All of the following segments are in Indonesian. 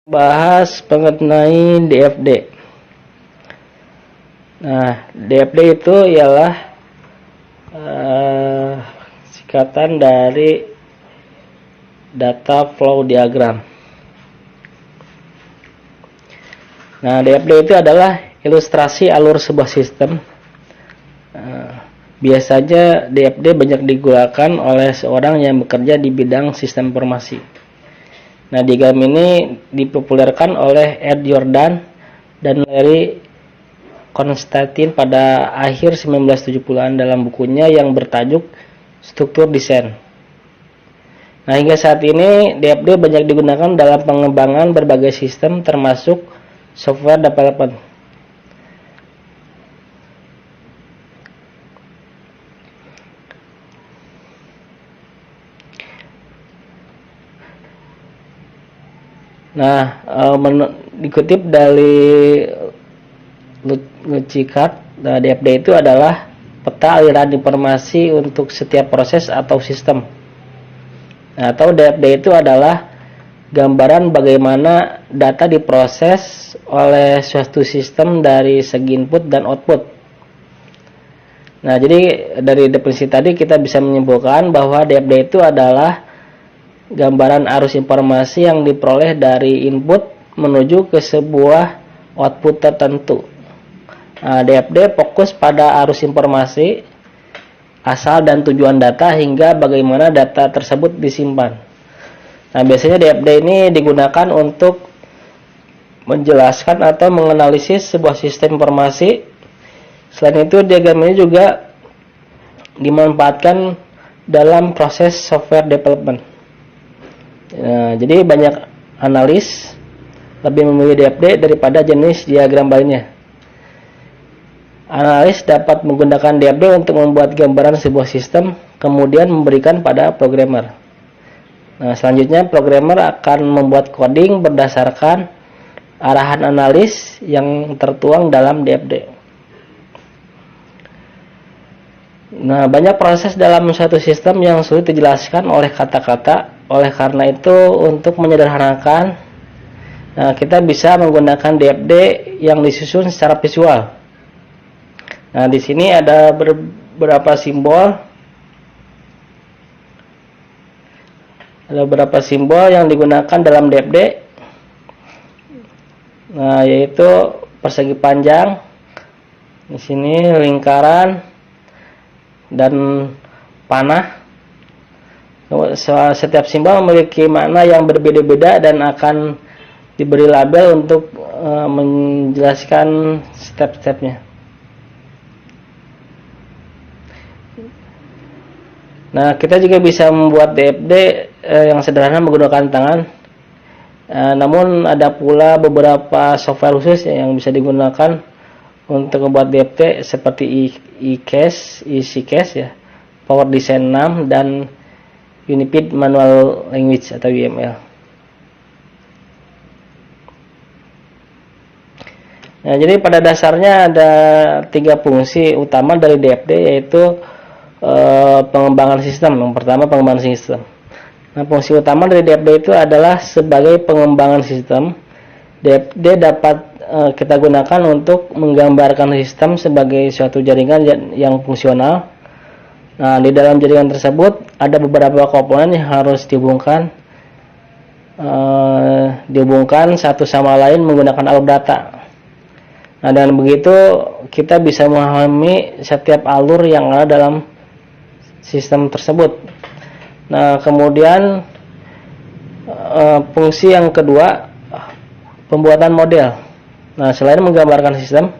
Bahas mengenai DFD. Nah, DFD itu ialah singkatan dari data flow diagram. Nah, DFD itu adalah ilustrasi alur sebuah sistem. Biasanya DFD banyak digunakan oleh seorang yang bekerja di bidang sistem informasi. Nah, diagram ini dipopulerkan oleh Ed Jordan dan Larry Konstantin pada akhir 1970-an dalam bukunya yang bertajuk Struktur Desain. Nah, hingga saat ini DFD banyak digunakan dalam pengembangan berbagai sistem termasuk software development. Nah, dikutip dari Lucicat, DFD itu adalah peta aliran informasi untuk setiap proses atau sistem. Nah, atau DFD itu adalah gambaran bagaimana data diproses oleh suatu sistem dari segi input dan output. Nah, jadi dari definisi tadi kita bisa menyimpulkan bahwa DFD itu adalah gambaran arus informasi yang diperoleh dari input menuju ke sebuah output tertentu. Nah, DFD fokus pada arus informasi, asal dan tujuan data hingga bagaimana data tersebut disimpan. Nah, biasanya DFD ini digunakan untuk menjelaskan atau menganalisis sebuah sistem informasi. Selain itu, diagram ini juga dimanfaatkan dalam proses software development. Nah, jadi banyak analis lebih memilih DFD daripada jenis diagram lainnya. Analis dapat menggunakan DFD untuk membuat gambaran sebuah sistem, kemudian memberikan pada programmer. Nah, selanjutnya programmer akan membuat coding berdasarkan arahan analis yang tertuang dalam DFD. Nah, banyak proses dalam suatu sistem yang sulit dijelaskan oleh kata-kata. Oleh karena itu, untuk menyederhanakan, kita bisa menggunakan DFD yang disusun secara visual. Nah, di sini ada beberapa simbol. Ada beberapa simbol yang digunakan dalam DFD. Nah, yaitu persegi panjang, di sini lingkaran, dan panah. Setiap simbol memiliki makna yang berbeda-beda dan akan diberi label untuk menjelaskan step-stepnya. Nah, kita juga bisa membuat DFD yang sederhana menggunakan tangan. Namun ada pula beberapa software khusus yang bisa digunakan untuk membuat DFD seperti EasyCast ya, Power Design 6 dan Unified Manual Language atau UML. Nah, jadi pada dasarnya ada 3 fungsi utama dari DFD, yaitu pengembangan sistem. Yang pertama, pengembangan sistem. Nah, fungsi utama dari DFD itu adalah sebagai pengembangan sistem. DFD dapat kita gunakan untuk menggambarkan sistem sebagai suatu jaringan yang fungsional. Nah, di dalam jaringan tersebut ada beberapa komponen yang harus dihubungkan satu sama lain menggunakan alur data. Nah, dengan begitu kita bisa memahami setiap alur yang ada dalam sistem tersebut. Nah, kemudian fungsi yang kedua, pembuatan model. Nah, selain menggambarkan sistem,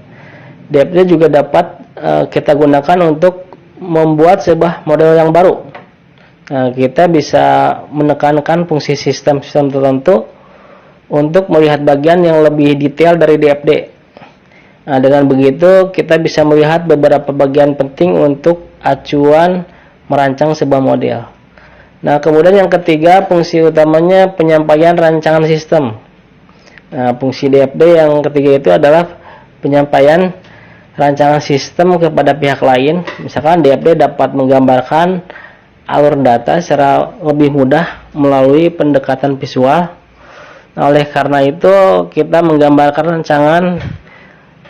DFD juga dapat kita gunakan untuk membuat sebuah model yang baru. Nah, kita bisa menekankan fungsi sistem-sistem tertentu untuk melihat bagian yang lebih detail dari DFD. Nah, dengan begitu kita bisa melihat beberapa bagian penting untuk acuan merancang sebuah model. Nah, kemudian yang ketiga, fungsi utamanya penyampaian rancangan sistem. Nah, fungsi DFD yang ketiga itu adalah penyampaian rancangan sistem kepada pihak lain. Misalkan DFD dapat menggambarkan alur data secara lebih mudah melalui pendekatan visual. Nah, oleh karena itu kita menggambarkan rancangan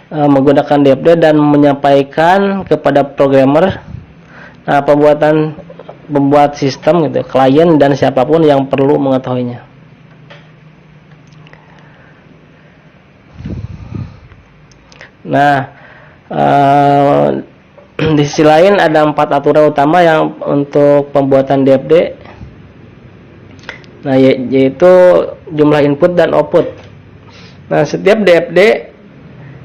menggunakan DFD dan menyampaikan kepada programmer, pembuat sistem gitu, klien dan siapapun yang perlu mengetahuinya. Nah, di sisi lain ada 4 aturan utama yang untuk pembuatan DFD. Nah, yaitu jumlah input dan output. Nah, setiap DFD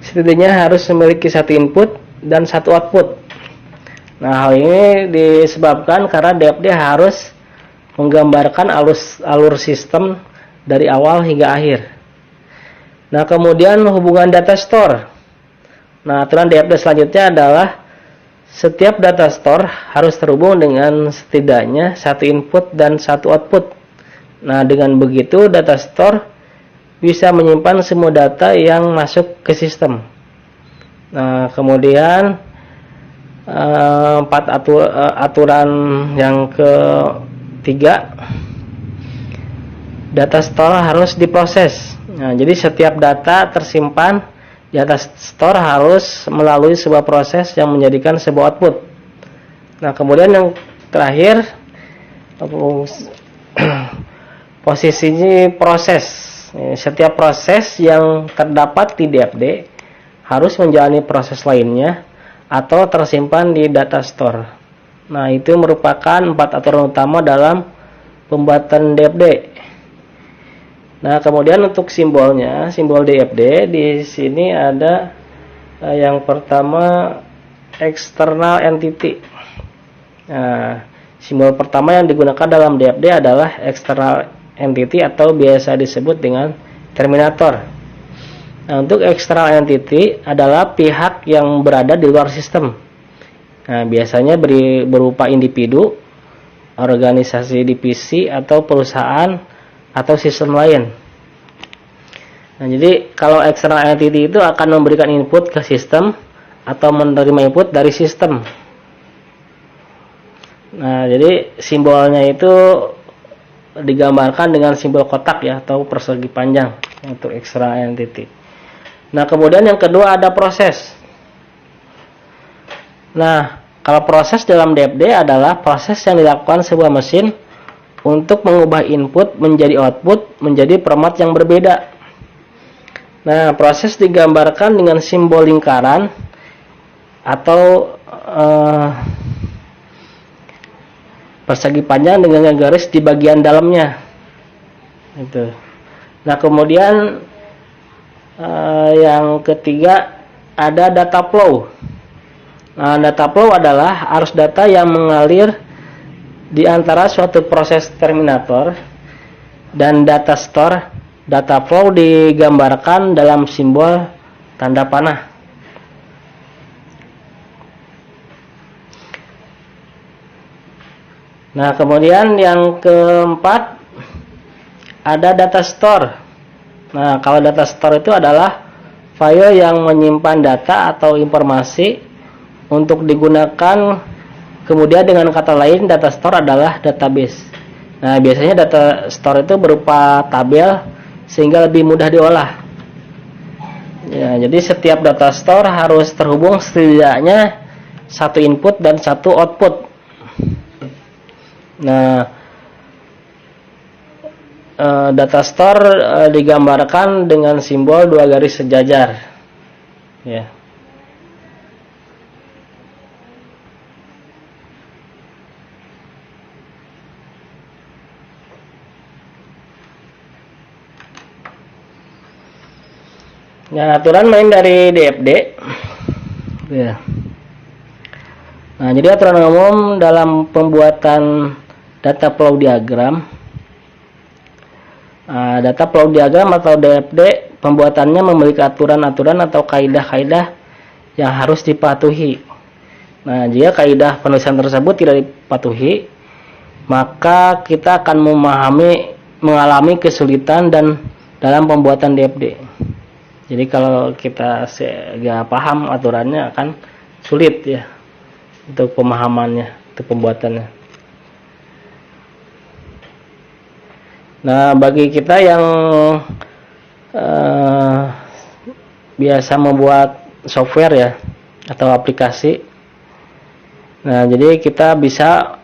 setidaknya harus memiliki 1 input dan 1 output. Nah, hal ini disebabkan karena DFD harus menggambarkan alur sistem dari awal hingga akhir. Nah, kemudian hubungan data store. Nah, aturan DFD selanjutnya adalah setiap data store harus terhubung dengan setidaknya 1 input dan 1 output. Nah, dengan begitu data store bisa menyimpan semua data yang masuk ke sistem. Nah, kemudian 4 aturan yang ketiga, data store harus diproses. Nah, jadi setiap data tersimpan data store harus melalui sebuah proses yang menjadikan sebuah output. Nah, kemudian yang terakhir, posisi proses. Setiap proses yang terdapat di DFD harus menjalani proses lainnya atau tersimpan di data store. Nah, itu merupakan 4 aturan utama dalam pembuatan DFD. Nah, kemudian untuk simbolnya, simbol DFD di sini ada yang pertama external entity. Nah, simbol pertama yang digunakan dalam DFD adalah external entity atau biasa disebut dengan terminator. Nah, untuk external entity adalah pihak yang berada di luar sistem. Nah, biasanya berupa individu, organisasi divisi atau perusahaan atau sistem lain. Nah, jadi kalau external entity itu akan memberikan input ke sistem atau menerima input dari sistem. Nah, jadi simbolnya itu digambarkan dengan simbol kotak ya, atau persegi panjang untuk external entity. Nah, kemudian yang kedua ada proses. Nah, kalau proses dalam DFD adalah proses yang dilakukan sebuah mesin untuk mengubah input menjadi output menjadi format yang berbeda. Nah, proses digambarkan dengan simbol lingkaran atau persegi panjang dengan garis di bagian dalamnya. Itu. Nah, kemudian yang ketiga ada data flow. Nah, data flow adalah arus data yang mengalir di antara suatu proses terminator dan data store. Data flow digambarkan dalam simbol tanda panah. Nah, kemudian yang keempat ada data store. Nah, kalau data store itu adalah file yang menyimpan data atau informasi untuk digunakan. Kemudian dengan kata lain, data store adalah database. Nah, biasanya data store itu berupa tabel sehingga lebih mudah diolah. Ya, jadi setiap data store harus terhubung setidaknya 1 input dan 1 output. Nah, data store digambarkan dengan simbol 2 garis sejajar. Ya. Nah, aturan main dari DFD. Ya. Nah, jadi aturan umum dalam pembuatan data flow diagram. Data flow diagram atau DFD pembuatannya memiliki aturan-aturan atau kaidah-kaidah yang harus dipatuhi. Nah, jika kaidah penulisan tersebut tidak dipatuhi, maka kita akan mengalami kesulitan dan dalam pembuatan DFD. Jadi kalau kita nggak paham aturannya akan sulit ya untuk pemahamannya, untuk pembuatannya. Nah, bagi kita yang biasa membuat software ya atau aplikasi, nah jadi kita bisa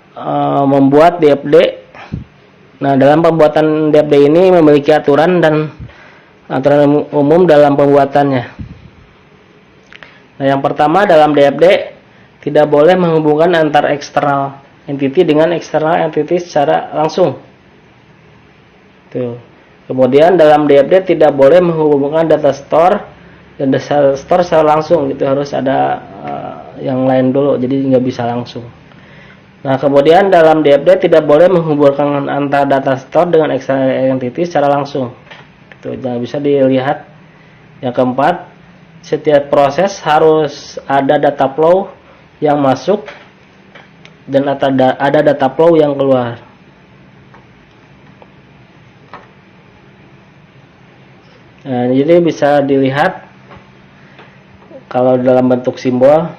membuat DFD. Nah, dalam pembuatan DFD ini memiliki aturan dan aturan umum dalam pembuatannya. Nah, yang pertama, dalam DFD tidak boleh menghubungkan antar eksternal entity dengan eksternal entity secara langsung. Tuh. Kemudian dalam DFD tidak boleh menghubungkan data store dan data store secara langsung, gitu, harus ada yang lain dulu, jadi nggak bisa langsung. Nah, kemudian dalam DFD tidak boleh menghubungkan antara data store dengan external entity secara langsung. Itu jangan bisa dilihat. Yang keempat, setiap proses harus ada data flow yang masuk dan ada data flow yang keluar. Nah, jadi bisa dilihat kalau dalam bentuk simbol.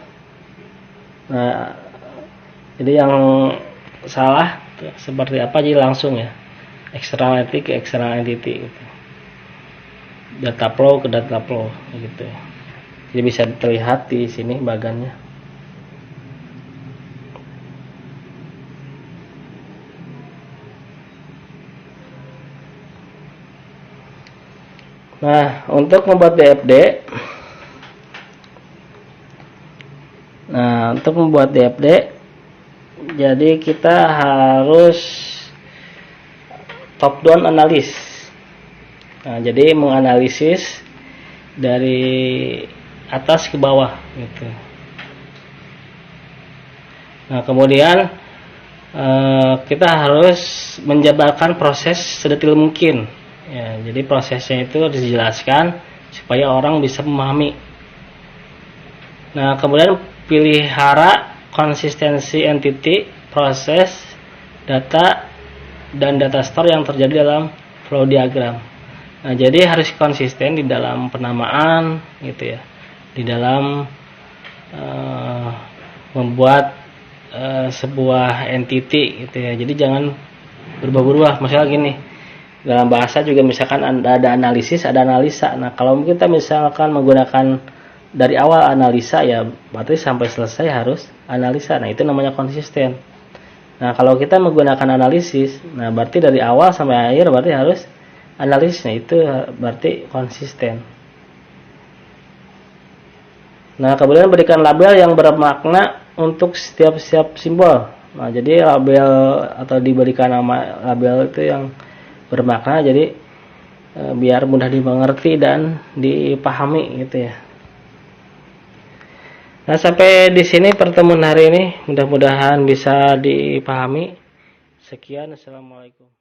Nah, jadi yang salah seperti apa, jadi langsung ya, external entity ke external entity gitu. Data flow ke data flow gitu. Jadi bisa terlihat di sini bagannya. Nah, untuk membuat DFD, jadi kita harus top down analis. Nah, jadi menganalisis dari atas ke bawah gitu. Nah, kemudian kita harus menjabarkan proses sedetil mungkin. Ya, jadi prosesnya itu harus dijelaskan supaya orang bisa memahami. Nah, kemudian pelihara konsistensi entity, proses, data, dan data store yang terjadi dalam flow diagram. Nah, jadi harus konsisten di dalam penamaan gitu ya, di dalam membuat sebuah entity gitu ya. Jadi jangan berubah-ubah. Misalnya gini, dalam bahasa juga misalkan ada analisis, ada analisa. Nah, kalau kita misalkan menggunakan dari awal analisa, ya berarti sampai selesai harus analisa. Nah, itu namanya konsisten. Nah, kalau kita menggunakan analisis, nah berarti dari awal sampai akhir berarti harus analisisnya, itu berarti konsisten. Nah, kemudian berikan label yang bermakna untuk setiap simbol. Nah, jadi label atau diberikan nama label itu yang bermakna, jadi biar mudah dimengerti dan dipahami gitu ya. Nah, sampai di sini pertemuan hari ini, mudah-mudahan bisa dipahami. Sekian, assalamualaikum.